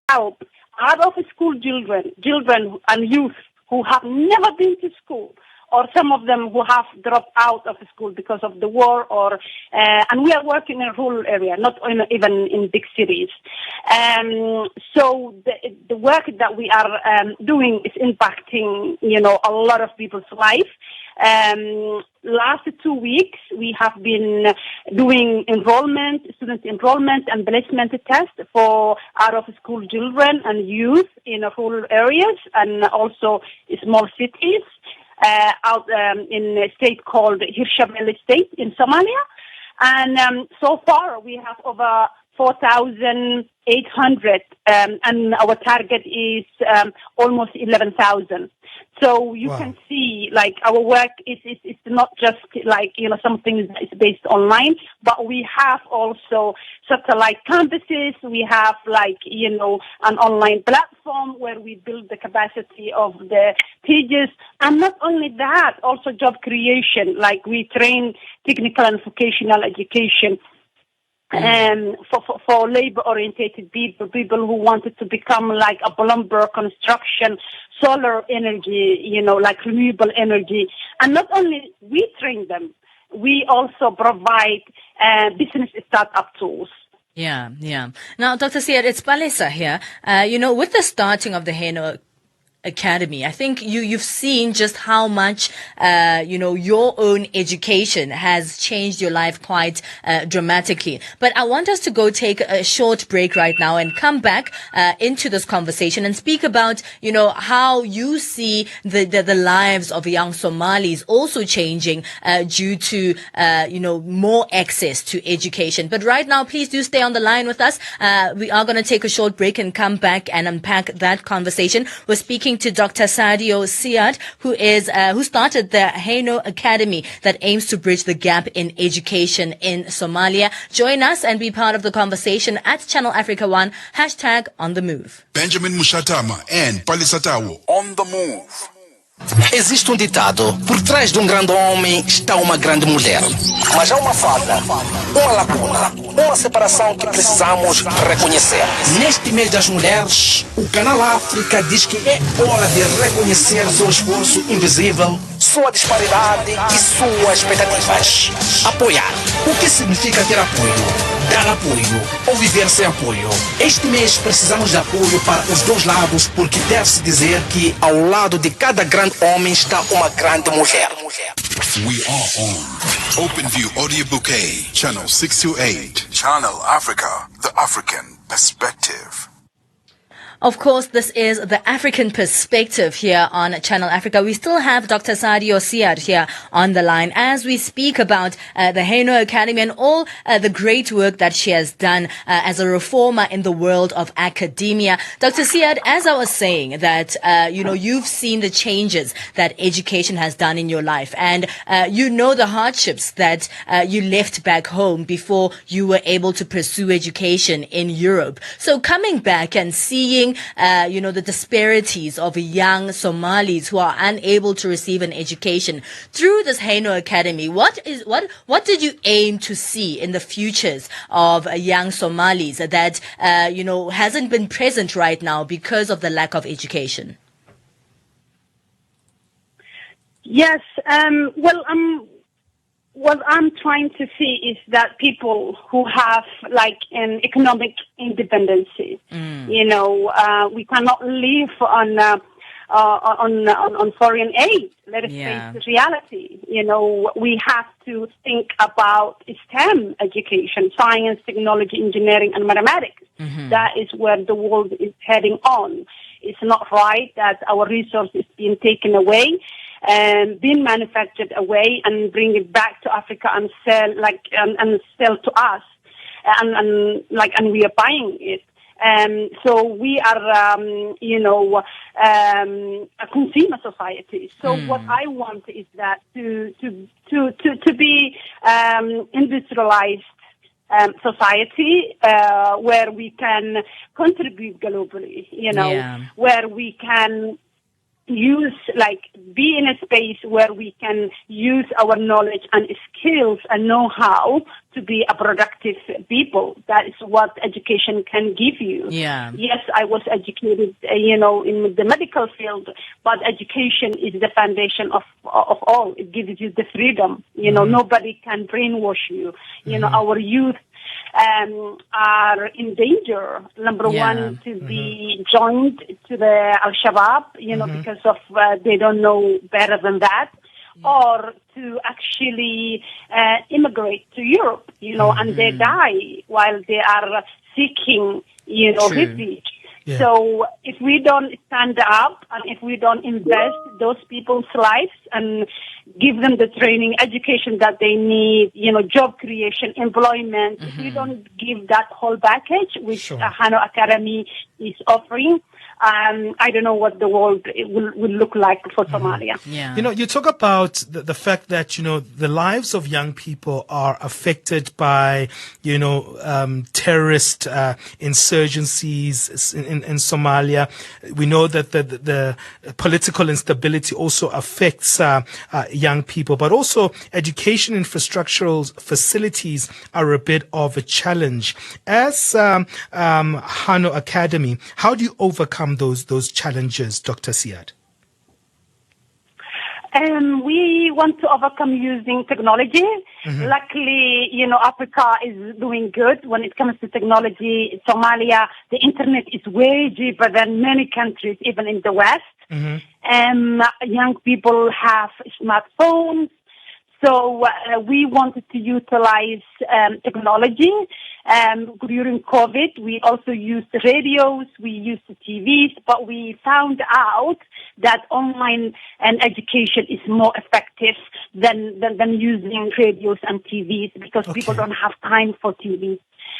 help out-of-school children and youth who have never been to school, or some of them who have dropped out of school because of the war, and we are working in a rural area, not even in big cities. So the work that we are doing is impacting, a lot of people's life. Last 2 weeks, we have been doing student enrollment and placement tests for out-of-school children and youth in rural areas and also small cities. Out in a state called Hirshabelle State in Somalia. And so far we have over 4,800 and our target is almost 11,000. So you can see, our work is not just something that is based online, but we have also satellite campuses. We have an online platform where we build the capacity of the teachers. And not only that, also job creation, we train technical and vocational education for labor-orientated people who wanted to become a plumber, construction, solar energy, renewable energy. And not only we train them, we also provide business startup tools. Yeah. Now, Dr. Siad, it's Palesa here. With the starting of the Hano Academy, I think you've seen just how much your own education has changed your life quite dramatically. But I want us to go take a short break right now and come back into this conversation and speak about how you see the lives of young Somalis also changing due to more access to education. But right now, please do stay on the line with us. We are going to take a short break and come back and unpack that conversation. We're speaking to Dr. Sadiyo Siad, who started the Hano Academy that aims to bridge the gap in education in Somalia. Join us and be part of the conversation at Channel Africa 1, #On the Move. Benjamin Mushatama and Palisatawo on the move. Existe ditado: por trás de grande homem está uma grande mulher. Mas há uma falha, uma lacuna, uma separação que precisamos reconhecer. Neste mês das mulheres, o Canal África diz que é hora de reconhecer seu esforço invisível, sua disparidade e suas expectativas. Apoiar. O que significa ter apoio? Dar apoio ou viver sem apoio. Este mês precisamos de apoio para os dois lados, porque deve-se dizer que ao lado de cada grande homem está uma grande mulher. We are on Open View Audio Bouquet, Channel 628. Channel Africa, the African perspective. Of course, this is the African perspective here on Channel Africa. We still have Dr. Sadiyo Siad here on the line as we speak about the Hano Academy and all the great work that she has done as a reformer in the world of academia. Dr. Siad, as I was saying, that you've seen the changes that education has done in your life, and the hardships that you left back home before you were able to pursue education in Europe. So coming back and seeing the disparities of young Somalis who are unable to receive an education through this Hano Academy. What did you aim to see in the futures of young Somalis that hasn't been present right now because of the lack of education? Yes, what I'm trying to see is that people who have an economic independency, we cannot live on foreign aid. Let us face the reality. We have to think about STEM education, science, technology, engineering, and mathematics. Mm-hmm. That is where the world is heading on. It's not right that our resources being taken away and being manufactured away and bring it back to Africa and sell and sell to us, and we are buying it. So we are, a consumer society. So what I want is that to be industrialized society where we can contribute globally. Where we can be in a space where we can use our knowledge and skills and know-how to be a productive people. That is what education can give you. Yeah. Yes, I was educated, in the medical field, but education is the foundation of all. It gives you the freedom. Nobody can brainwash you. Our youth are in danger. Number one, to be joined to the Al-Shabaab, because of they don't know better than that, or to actually immigrate to Europe, and they die while they are seeking, refuge. Yeah. So if we don't stand up and if we don't invest those people's lives and give them the training, education that they need, job creation, employment, if we don't give that whole package, which Hano Academy is offering, I don't know what the world will look like for Somalia. Yeah. You talk about the fact that, the lives of young people are affected by, terrorist insurgencies in Somalia. We know that the political instability also affects young people, but also education infrastructural facilities are a bit of a challenge. As Hano Academy, how do you overcome those challenges, Dr. Siad? We want to overcome using technology. Luckily, Africa is doing good when it comes to technology. Somalia, the internet is way cheaper than many countries, even in the West. Young people have smartphones. So we wanted to utilize technology. During COVID, we also used radios, we used TVs, but we found out that online education is more effective than using radios and TVs because people don't have time for TVs.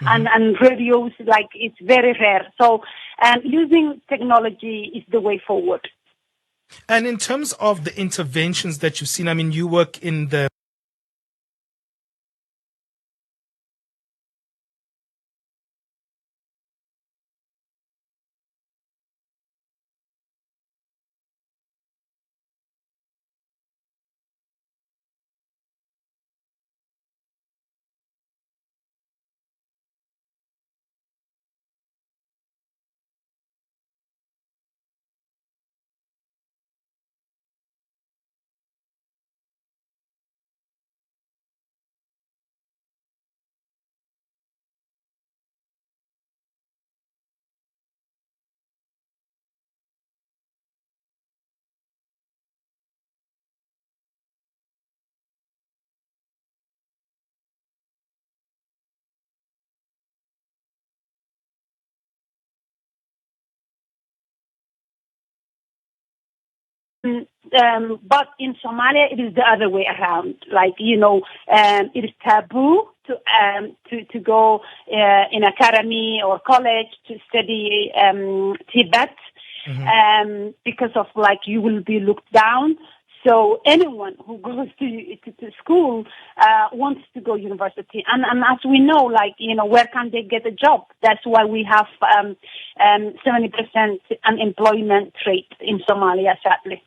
And radios, it's very rare. So using technology is the way forward. And in terms of the interventions that you've seen, you work in the but in Somalia, it is the other way around. It is taboo to go in academy or college to study Tibet because of you will be looked down. So anyone who goes to school wants to go university, and as we know, where can they get a job? That's why we have 70% unemployment rate in Somalia, sadly.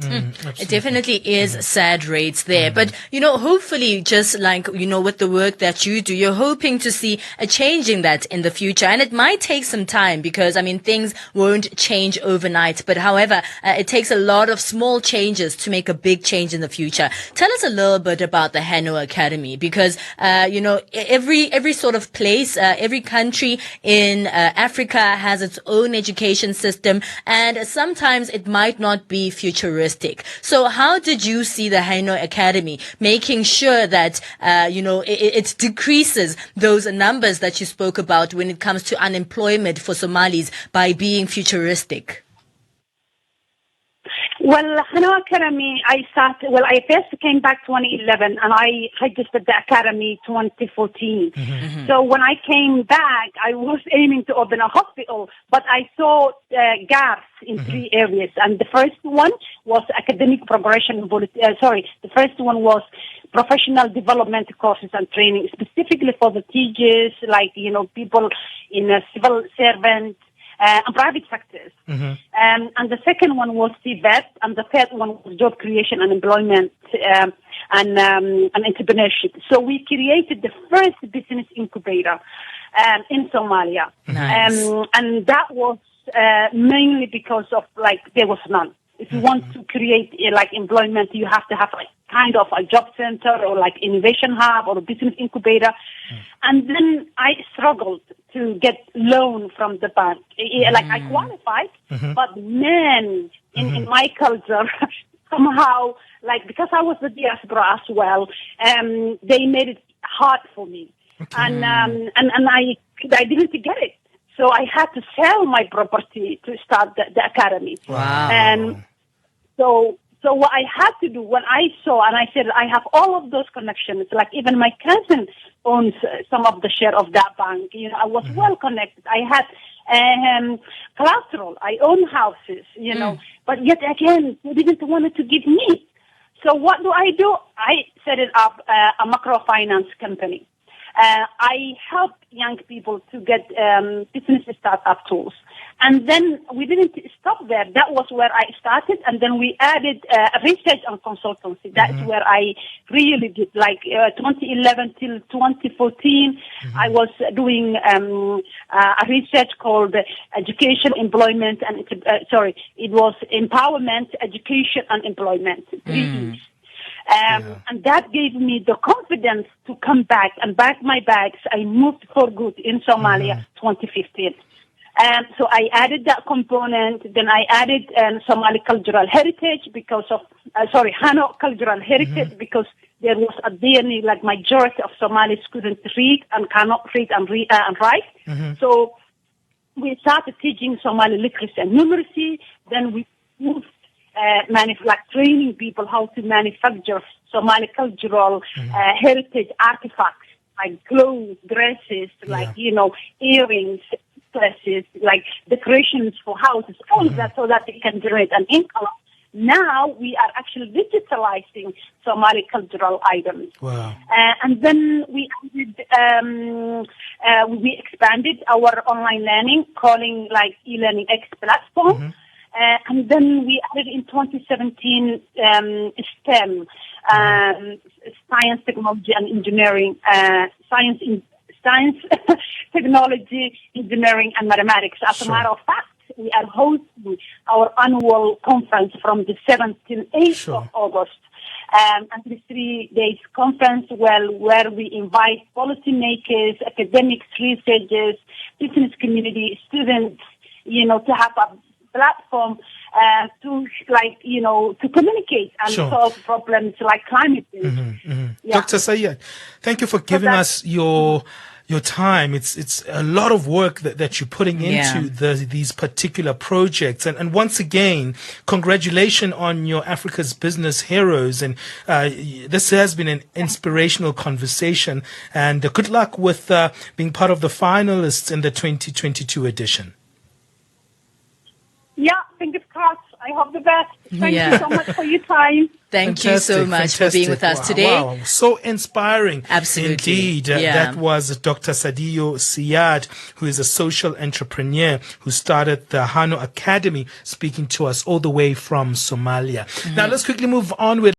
It definitely is sad rates there. But, hopefully just with the work that you do, you're hoping to see a change in that in the future. And it might take some time because, things won't change overnight. But however, it takes a lot of small changes to make a big change in the future. Tell us a little bit about the Hano Academy because, every sort of place, every country in Africa has its own education system. And sometimes it might not be futuristic. So how did you see the Hano Academy making sure that, it decreases those numbers that you spoke about when it comes to unemployment for Somalis by being futuristic? Well, Hano Academy, I first came back 2011 and I registered the Academy 2014. So when I came back, I was aiming to open a hospital, but I saw gaps in three areas. And the first one was academic progression. The first one was professional development courses and training, specifically for the teachers, people in civil servants, and private sectors. And the second one was CVET, and the third one was job creation and employment and entrepreneurship. So we created the first business incubator in Somalia. Nice. And that was mainly because of, like, there was none. If you want to create employment, you have to have kind of a job center or like innovation hub or a business incubator. And then I struggled to get loan from the bank. I qualified, but man, in my culture, somehow, because I was the diaspora as well, they made it hard for me. And I didn't get it. So I had to sell my property to start the academy. Wow. So what I had to do when I saw, and I said, I have all of those connections, like even my cousin owns some of the share of that bank. I was well connected. I had collateral. I own houses, but yet again, they didn't want to give me. So what do? I set it up a microfinance company. I help young people to get business startup tools. And then we didn't stop there. That was where I started. And then we added research and consultancy. That's where I really did, 2011 till 2014. I was doing a research called Education, Employment, and it was Empowerment, Education, and Employment. 3 E's. And that gave me the confidence to come back and pack my bags. I moved for good in Somalia 2015. So I added that component. Then I added Somali cultural heritage because of, Hano cultural heritage because there was a DNA, majority of Somalis couldn't read and cannot read and write. So we started teaching Somali literacy and numeracy. Then we moved training people how to manufacture Somali cultural heritage artifacts like clothes, dresses, earrings, necklaces, decorations for houses, all of that, so that they can generate an income. Now we are actually digitalizing Somali cultural items. Wow. And then we expanded our online learning, calling e-learning X platform. And then we added in 2017 STEM, science, technology, and engineering, science, technology, engineering, and mathematics. As a matter of fact, we are hosting our annual conference from the 7th till 8th of August. And the 3 days conference, where we invite policymakers, academics, researchers, business community, students, to have a platform to communicate and solve problems like climate change. Dr. Siad, thank you for giving us your time. It's a lot of work that you're putting into these particular projects. And once again, congratulations on your Africa's Business Heroes. And this has been an inspirational conversation. And good luck with being part of the finalists in the 2022 edition. Yeah, fingers crossed. I hope the best. Thank you so much for your time. Thank you so much for being with us today. Wow, so inspiring. Absolutely. Indeed. That was Dr. Sadiyo Siad, who is a social entrepreneur who started the Hano Academy, speaking to us all the way from Somalia. Now, let's quickly move on with